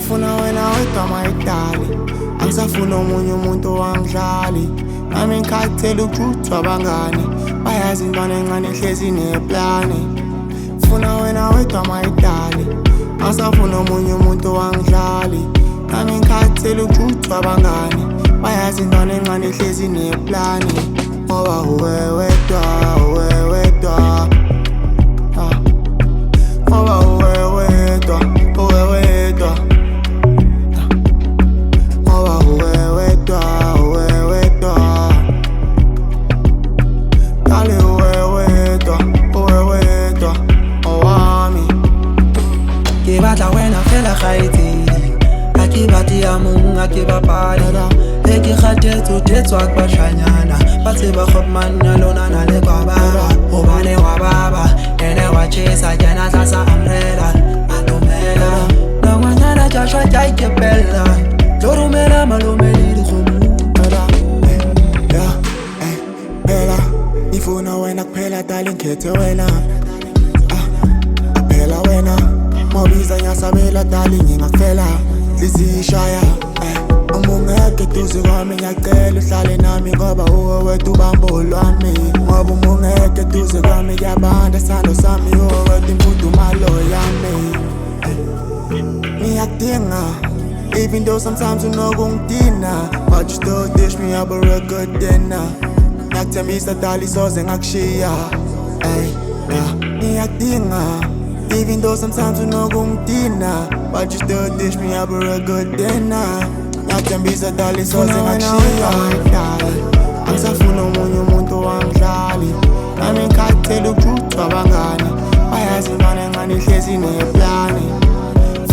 Funa wena wedwa mayidali, angisafuna omunye umuntu wangidlali. Nami ngikhathele ukujuthwa abangani, bayazi intwana encane ehlezi neplani. Funa wena wedwa mayidali, angisafuna omunye umuntu wangidlali. Nami ngikhathele ukujuthwa abangani, bayazi intwana encane ehlezi neplani. Ngoba uwe wedwa, uwe wedwa. Ngoba uwe wedwa, uwe wedwa. Ngoba uwe wedwa, uwe wedwa. Dale uwe wedwa, uwe wedwa. Owami. Ke batla wena fela kgaitsedi, ha ke batle ya mong ha ke bapale. He ke kgathetse o tetswa ke bashanyana, ba tseba Gopman ya lona na le kwa baba. Hobane wa baba ene wa chesa kena tlasa umbrella. Atomela na ngwanana tja shwa tja ikepella, tlo romela malome le dikgomo. Phela ifuna wena kuphela dali ngikhethe wena. Phela wena mawubiza ngiyasabela dali ngingakufela lizishaya. Uma ungekho eduze kwami ngiyacela uhlale nami, ngoba uwe wedwa ubambo lwami. Ngoba uma ungekho eduze kwami kuyabanda sando sami, uwe wedwa imfudumalo yami. Ngiyakudinga even though sometimes unokungidina, but you still dish me up a real good dinner. Ngiyakuthembisa dali soze ngakushiya. Ngiyakudinga even though sometimes unokungidina, but you still dish me up a real good dinner. Ngiyakuthembisa dali soze ngakushiya. Angisafuna omunye umuntu wangidlali, nami ngikhathele ukujuthwa abangani, bayazi intwana encane ehlezi neplani.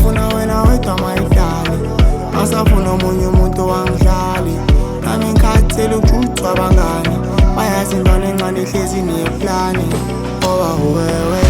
Funa wena wedwa mayidali, angisafuna omunye umuntu wangidlali. Nami ngikhathele ukujuthwa abangani, bayazi intwana encane ehlezi neplani. Ngoba uwe wedwa.